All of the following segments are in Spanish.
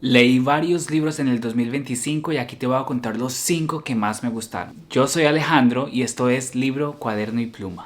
Leí varios libros en el 2025 y aquí te voy a contar los 5 que más me gustaron. Yo soy Alejandro y esto es Libro, Cuaderno y Pluma.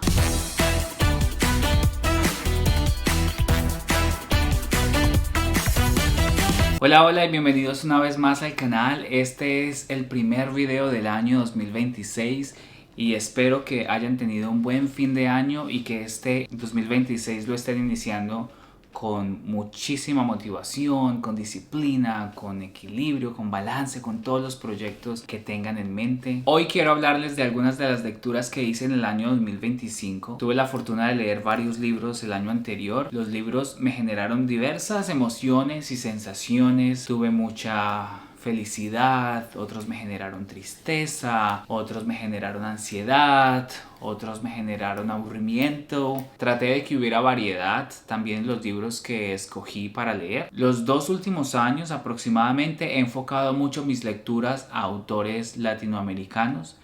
Hola, hola y bienvenidos una vez más al canal. Este es el primer video del año 2026 y espero que hayan tenido un buen fin de año y que este 2026 lo estén iniciando con muchísima motivación, con disciplina, con equilibrio, con balance, con todos los proyectos que tengan en mente. Hoy quiero hablarles de algunas de las lecturas que hice en el año 2025. Tuve la fortuna de leer varios libros el año anterior. Los libros me generaron diversas emociones y sensaciones. Tuve mucha felicidad, otros me generaron tristeza, otros me generaron ansiedad, otros me generaron aburrimiento. Traté de que hubiera variedad también en los libros que escogí para leer. Los 2 últimos años aproximadamente he enfocado mucho mis lecturas a autores latinoamericanos,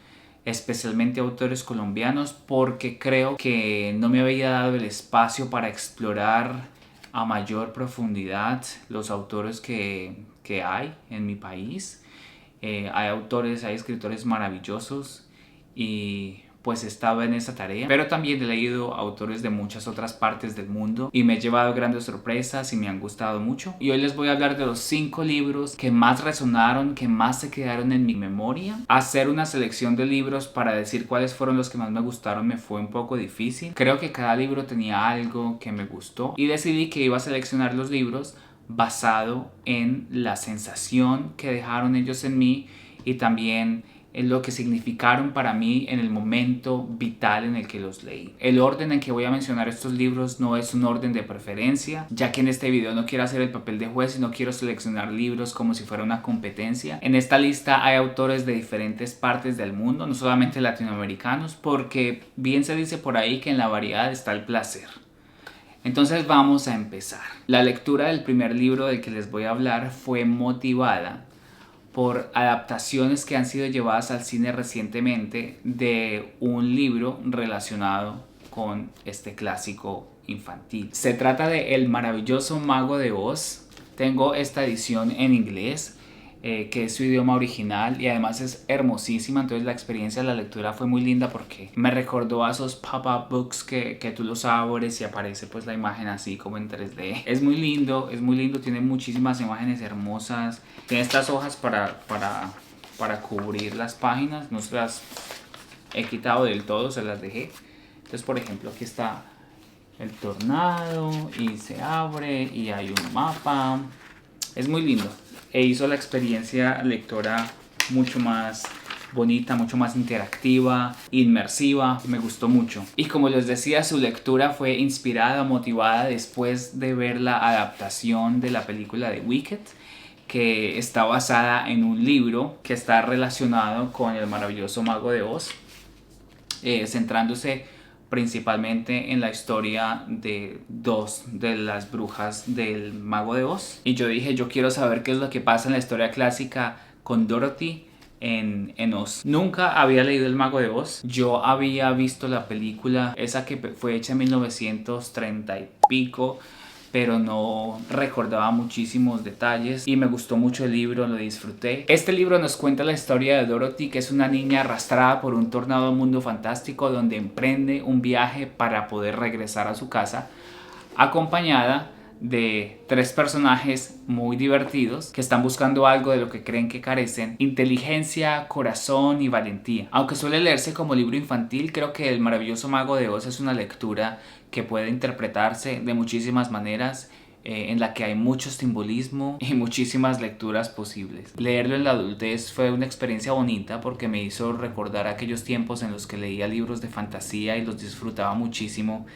especialmente autores colombianos, porque creo que no me había dado el espacio para explorar a mayor profundidad los autores que hay en mi país. Hay autores, hay escritores maravillosos y pues estaba en esa tarea, pero también he leído autores de muchas otras partes del mundo y me he llevado grandes sorpresas y me han gustado mucho. Y hoy les voy a hablar de los 5 libros que más resonaron, que más se quedaron en mi memoria. Hacer una selección de libros para decir cuáles fueron los que más me gustaron me fue un poco difícil. Creo que cada libro tenía algo que me gustó y decidí que iba a seleccionar los libros basado en la sensación que dejaron ellos en mí y también en lo que significaron para mí en el momento vital en el que los leí. El orden en que voy a mencionar estos libros no es un orden de preferencia, ya que en este video no quiero hacer el papel de juez y no quiero seleccionar libros como si fuera una competencia. En esta lista hay autores de diferentes partes del mundo, no solamente latinoamericanos, porque bien se dice por ahí que en la variedad está el placer. Entonces vamos a empezar. La lectura del primer libro del que les voy a hablar fue motivada por adaptaciones que han sido llevadas al cine recientemente de un libro relacionado con este clásico infantil. Se trata de El maravilloso Mago de Oz. Tengo esta edición en inglés, que es su idioma original y además es hermosísima. Entonces la experiencia de la lectura fue muy linda porque me recordó a esos pop-up books que tú los abres y aparece pues la imagen así como en 3D. Es muy lindo, tiene muchísimas imágenes hermosas. Tiene estas hojas para cubrir las páginas, no se las he quitado del todo, se las dejé. Entonces, por ejemplo, aquí está el tornado y se abre y hay un mapa. Es muy lindo e hizo la experiencia lectora mucho más bonita, mucho más interactiva, inmersiva. Me gustó mucho. Y como les decía, su lectura fue inspirada, motivada después de ver la adaptación de la película de Wicked, que está basada en un libro que está relacionado con el maravilloso Mago de Oz, centrándose principalmente en la historia de 2 de las brujas del Mago de Oz. Y yo dije, yo quiero saber qué es lo que pasa en la historia clásica con Dorothy en Oz. Nunca había leído El Mago de Oz. Yo había visto la película, esa que fue hecha en 1930 y pico, pero no recordaba muchísimos detalles y me gustó mucho el libro, lo disfruté. Este libro nos cuenta la historia de Dorothy, que es una niña arrastrada por un tornado a un mundo fantástico donde emprende un viaje para poder regresar a su casa, acompañada de 3 personajes muy divertidos que están buscando algo de lo que creen que carecen: inteligencia, corazón y valentía. Aunque suele leerse como libro infantil, creo que El maravilloso Mago de Oz es una lectura que puede interpretarse de muchísimas maneras, en la que hay mucho simbolismo y muchísimas lecturas posibles. Leerlo en la adultez fue una experiencia bonita porque me hizo recordar aquellos tiempos en los que leía libros de fantasía y los disfrutaba muchísimo,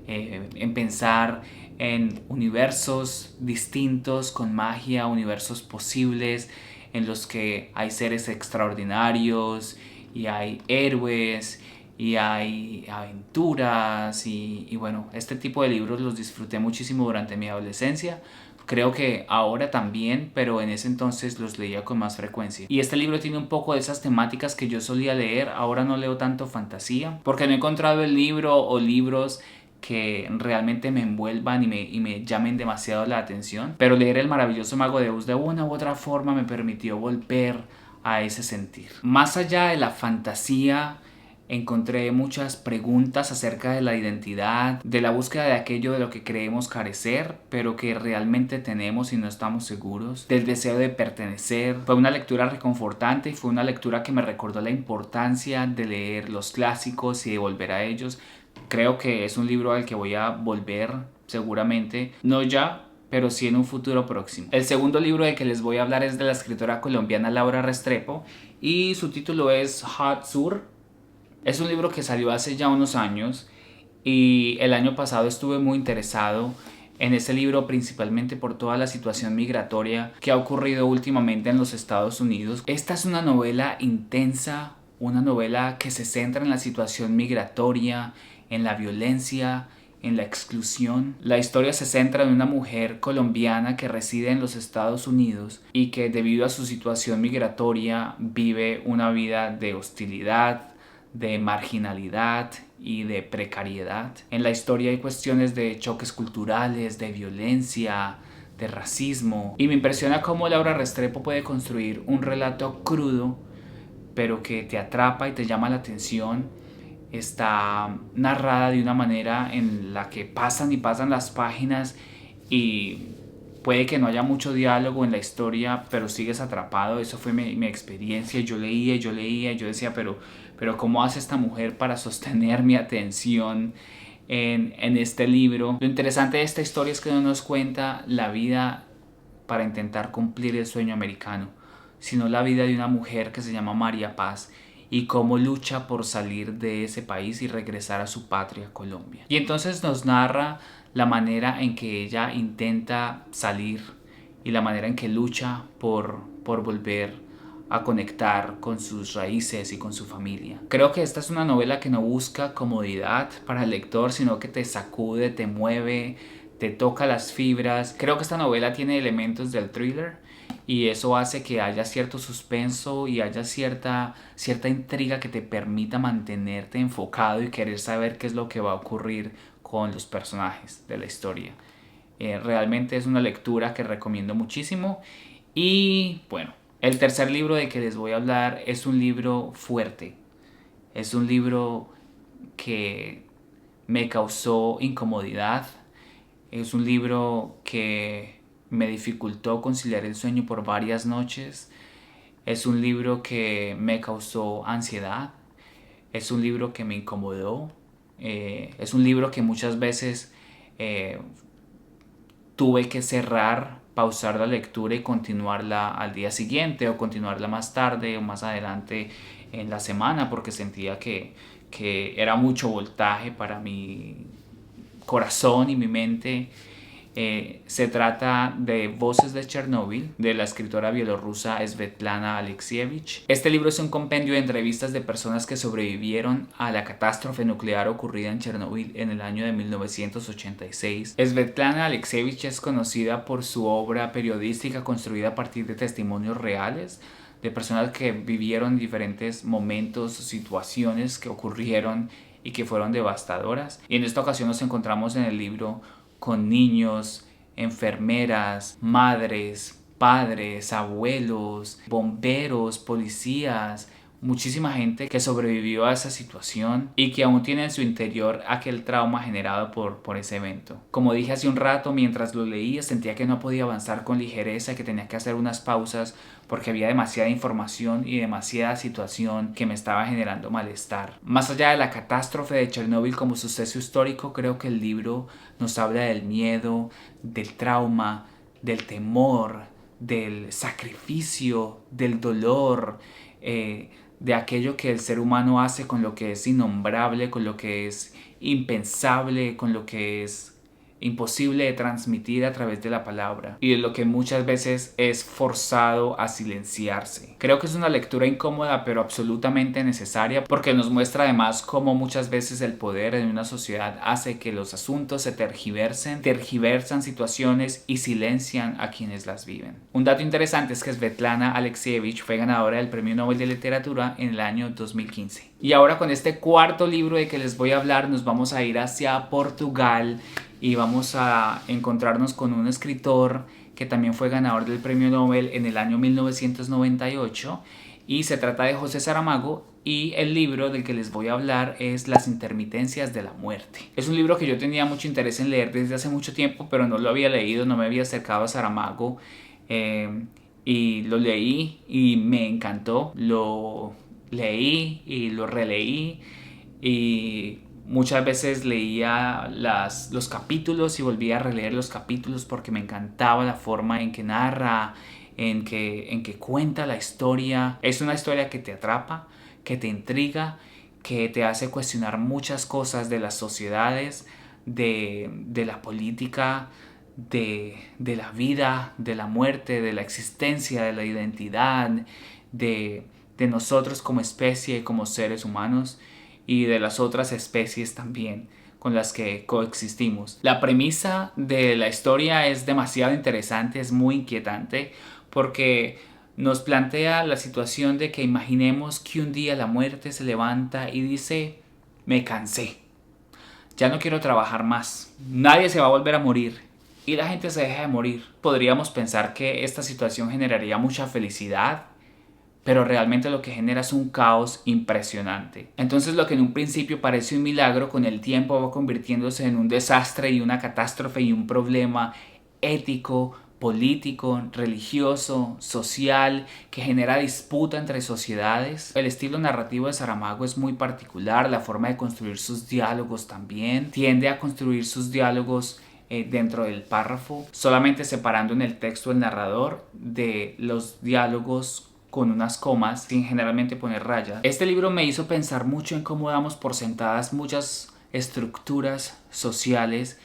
en pensar en universos distintos con magia, universos posibles en los que hay seres extraordinarios y hay héroes y hay aventuras y bueno, este tipo de libros los disfruté muchísimo durante mi adolescencia. Creo que ahora también, pero en ese entonces los leía con más frecuencia. Y este libro tiene un poco de esas temáticas que yo solía leer. Ahora no leo tanto fantasía porque no he encontrado el libro o libros que realmente me envuelvan y me llamen demasiado la atención. Pero leer El maravilloso Mago de Oz de una u otra forma me permitió volver a ese sentir. Más allá de la fantasía, encontré muchas preguntas acerca de la identidad, de la búsqueda de aquello de lo que creemos carecer, pero que realmente tenemos y no estamos seguros, del deseo de pertenecer. Fue una lectura reconfortante y fue una lectura que me recordó la importancia de leer los clásicos y de volver a ellos. Creo que es un libro al que voy a volver seguramente, no ya, pero sí en un futuro próximo. El segundo libro del que les voy a hablar es de la escritora colombiana Laura Restrepo y su título es Hot Sur. Es un libro que salió hace ya unos años y el año pasado estuve muy interesado en ese libro principalmente por toda la situación migratoria que ha ocurrido últimamente en los Estados Unidos. Esta es una novela intensa, una novela que se centra en la situación migratoria, en la violencia, en la exclusión. La historia se centra en una mujer colombiana que reside en los Estados Unidos y que debido a su situación migratoria vive una vida de hostilidad, de marginalidad y de precariedad. En la historia hay cuestiones de choques culturales, de violencia, de racismo. Y me impresiona cómo Laura Restrepo puede construir un relato crudo, pero que te atrapa y te llama la atención. Está narrada de una manera en la que pasan y pasan las páginas y puede que no haya mucho diálogo en la historia, pero sigues atrapado. Eso fue mi experiencia. Yo leía y yo decía, pero ¿cómo hace esta mujer para sostener mi atención en este libro? Lo interesante de esta historia es que no nos cuenta la vida para intentar cumplir el sueño americano, sino la vida de una mujer que se llama María Paz y cómo lucha por salir de ese país y regresar a su patria, Colombia. Y entonces nos narra la manera en que ella intenta salir y la manera en que lucha por volver a conectar con sus raíces y con su familia. Creo que esta es una novela que no busca comodidad para el lector, sino que te sacude, te mueve, te toca las fibras. Creo que esta novela tiene elementos del thriller y eso hace que haya cierto suspenso y haya cierta intriga que te permita mantenerte enfocado y querer saber qué es lo que va a ocurrir con los personajes de la historia. Realmente es una lectura que recomiendo muchísimo. Y bueno, el tercer libro de que les voy a hablar es un libro fuerte. Es un libro que me causó incomodidad. Es un libro que me dificultó conciliar el sueño por varias noches. Es un libro que me causó ansiedad. Es un libro que me incomodó. Es un libro que muchas veces tuve que cerrar, pausar la lectura y continuarla al día siguiente o continuarla más tarde o más adelante en la semana porque sentía que era mucho voltaje para mi corazón y mi mente. Se trata de Voces de Chernóbil, de la escritora bielorrusa Svetlana Alexievich. Este libro es un compendio de entrevistas de personas que sobrevivieron a la catástrofe nuclear ocurrida en Chernóbil en el año de 1986. Svetlana Alexievich es conocida por su obra periodística construida a partir de testimonios reales de personas que vivieron diferentes momentos, situaciones que ocurrieron y que fueron devastadoras. Y en esta ocasión nos encontramos en el libro con niños, enfermeras, madres, padres, abuelos, bomberos, policías, muchísima gente que sobrevivió a esa situación y que aún tiene en su interior aquel trauma generado por ese evento. Como dije hace un rato, mientras lo leía sentía que no podía avanzar con ligereza, que tenía que hacer unas pausas porque había demasiada información y demasiada situación que me estaba generando malestar. Más allá de la catástrofe de Chernóbil como suceso histórico, creo que el libro nos habla del miedo, del trauma, del temor, del sacrificio, del dolor, de aquello que el ser humano hace con lo que es innombrable, con lo que es impensable, con lo que es imposible de transmitir a través de la palabra y de lo que muchas veces es forzado a silenciarse. Creo que es una lectura incómoda pero absolutamente necesaria porque nos muestra además cómo muchas veces el poder en una sociedad hace que los asuntos se tergiversan situaciones y silencian a quienes las viven. Un dato interesante es que Svetlana Alexievich fue ganadora del Premio Nobel de Literatura en el año 2015. Y ahora con este cuarto libro de que les voy a hablar nos vamos a ir hacia Portugal y vamos a encontrarnos con un escritor que también fue ganador del Premio Nobel en el año 1998 y se trata de José Saramago y el libro del que les voy a hablar es Las intermitencias de la muerte. Es un libro que yo tenía mucho interés en leer desde hace mucho tiempo, pero no lo había leído, no me había acercado a Saramago y lo leí y me encantó, lo leí y lo releí y muchas veces leía los capítulos y volvía a releer los capítulos porque me encantaba la forma en que narra, en que cuenta la historia. Es una historia que te atrapa, que te intriga, que te hace cuestionar muchas cosas de las sociedades, de la política, de la vida, de la muerte, de la existencia, de la identidad, de nosotros como especie, como seres humanos y de las otras especies también con las que coexistimos. La premisa de la historia es demasiado interesante, es muy inquietante porque nos plantea la situación de que imaginemos que un día la muerte se levanta y dice: me cansé, ya no quiero trabajar más, nadie se va a volver a morir y la gente se deja de morir. Podríamos pensar que esta situación generaría mucha felicidad, pero realmente lo que genera es un caos impresionante. Entonces lo que en un principio parece un milagro, con el tiempo va convirtiéndose en un desastre y una catástrofe y un problema ético, político, religioso, social, que genera disputa entre sociedades. El estilo narrativo de Saramago es muy particular, la forma de construir sus diálogos también. Tiende a construir sus diálogos dentro del párrafo, solamente separando en el texto el narrador de los diálogos con unas comas, sin generalmente poner rayas. Este libro me hizo pensar mucho en cómo damos por sentadas muchas estructuras sociales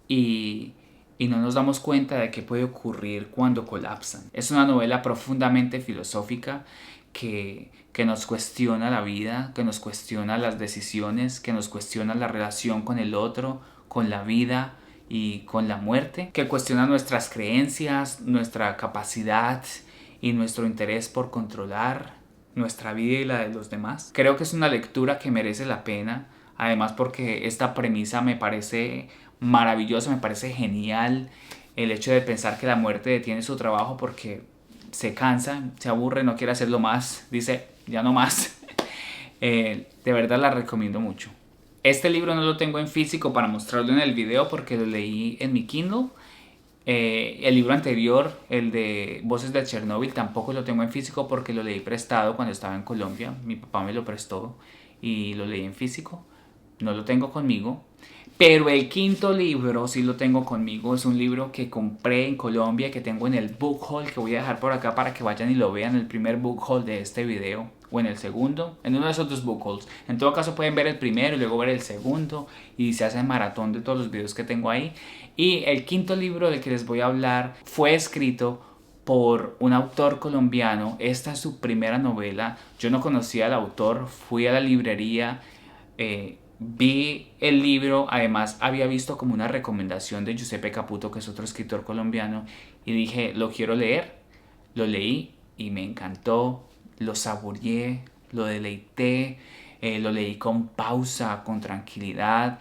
y no nos damos cuenta de qué puede ocurrir cuando colapsan. Es una novela profundamente filosófica que nos cuestiona la vida, que nos cuestiona las decisiones, que nos cuestiona la relación con el otro, con la vida y con la muerte, que cuestiona nuestras creencias, nuestra capacidad y nuestro interés por controlar nuestra vida y la de los demás. Creo que es una lectura que merece la pena, además porque esta premisa me parece maravillosa, me parece genial el hecho de pensar que la muerte detiene su trabajo porque se cansa, se aburre, no quiere hacerlo más, dice ya no más. De verdad la recomiendo mucho. Este libro no lo tengo en físico para mostrarlo en el video porque lo leí en mi Kindle. El libro anterior, el de Voces de Chernobyl, tampoco lo tengo en físico porque lo leí prestado cuando estaba en Colombia. Mi papá me lo prestó y lo leí en físico. No lo tengo conmigo. Pero el quinto libro sí lo tengo conmigo. Es un libro que compré en Colombia, que tengo en el book haul, que voy a dejar por acá para que vayan y lo vean. El primer book haul de este video, o en el segundo, en uno de esos dos book hauls. En todo caso pueden ver el primero y luego ver el segundo y se hace maratón de todos los videos que tengo ahí. Y el quinto libro del que les voy a hablar fue escrito por un autor colombiano. Esta es su primera novela. Yo no conocía al autor, fui a la librería, vi el libro, además había visto como una recomendación de Giuseppe Caputo, que es otro escritor colombiano, y dije, lo quiero leer. Lo leí y me encantó, lo saboreé, lo deleité, lo leí con pausa, con tranquilidad,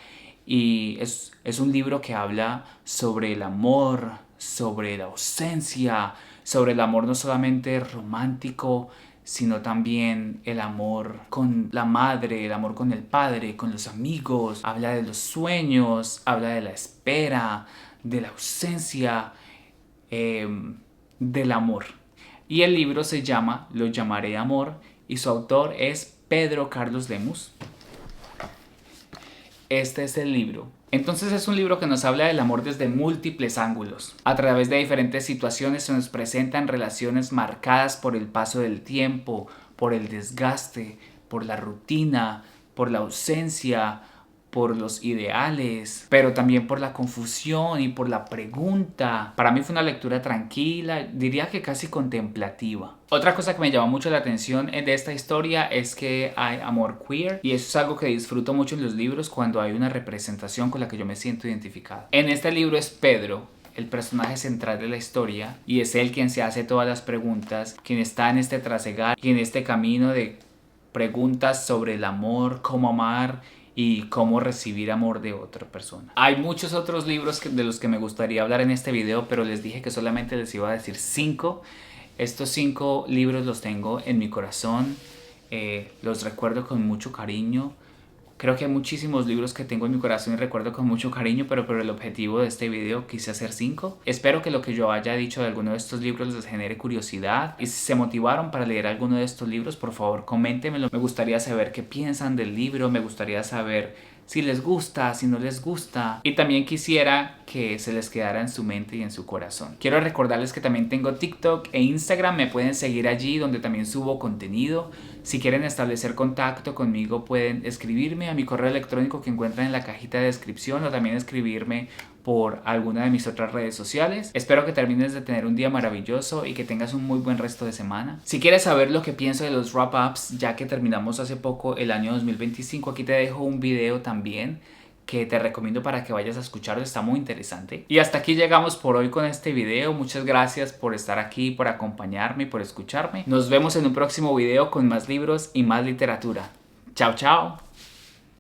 y es un libro que habla sobre el amor, sobre la ausencia, sobre el amor no solamente romántico, sino también el amor con la madre, el amor con el padre, con los amigos. Habla de los sueños, habla de la espera, de la ausencia, del amor. Y el libro se llama Lo llamaré amor y su autor es Pedro Carlos Lemus. Este es el libro. Entonces es un libro que nos habla del amor desde múltiples ángulos. A través de diferentes situaciones se nos presentan relaciones marcadas por el paso del tiempo, por el desgaste, por la rutina, por la ausencia, por los ideales, pero también por la confusión y por la pregunta. Para mí fue una lectura tranquila, diría que casi contemplativa. Otra cosa que me llamó mucho la atención de esta historia es que hay amor queer, y eso es algo que disfruto mucho en los libros cuando hay una representación con la que yo me siento identificado. En este libro es Pedro el personaje central de la historia, y es él quien se hace todas las preguntas, quien está en este trasegar y en este camino de preguntas sobre el amor, cómo amar y cómo recibir amor de otra persona. Hay muchos otros libros de los que me gustaría hablar en este video, pero les dije que solamente les iba a decir 5. Estos 5 libros los tengo en mi corazón, los recuerdo con mucho cariño. Creo que hay muchísimos libros que tengo en mi corazón y recuerdo con mucho cariño, pero por el objetivo de este video quise hacer 5. Espero que lo que yo haya dicho de alguno de estos libros les genere curiosidad. Y si se motivaron para leer alguno de estos libros, por favor coméntenmelo. Me gustaría saber qué piensan del libro, me gustaría saber si les gusta, si no les gusta. Y también quisiera que se les quedara en su mente y en su corazón. Quiero recordarles que también tengo TikTok e Instagram. Me pueden seguir allí, donde también subo contenido. Si quieren establecer contacto conmigo, pueden escribirme a mi correo electrónico que encuentran en la cajita de descripción, o también escribirme por alguna de mis otras redes sociales. Espero que termines de tener un día maravilloso y que tengas un muy buen resto de semana. Si quieres saber lo que pienso de los wrap-ups, ya que terminamos hace poco el año 2025, aquí te dejo un video también que te recomiendo para que vayas a escucharlo, está muy interesante. Y hasta aquí llegamos por hoy con este video. Muchas gracias por estar aquí, por acompañarme y por escucharme. Nos vemos en un próximo video con más libros y más literatura. Chao, chao.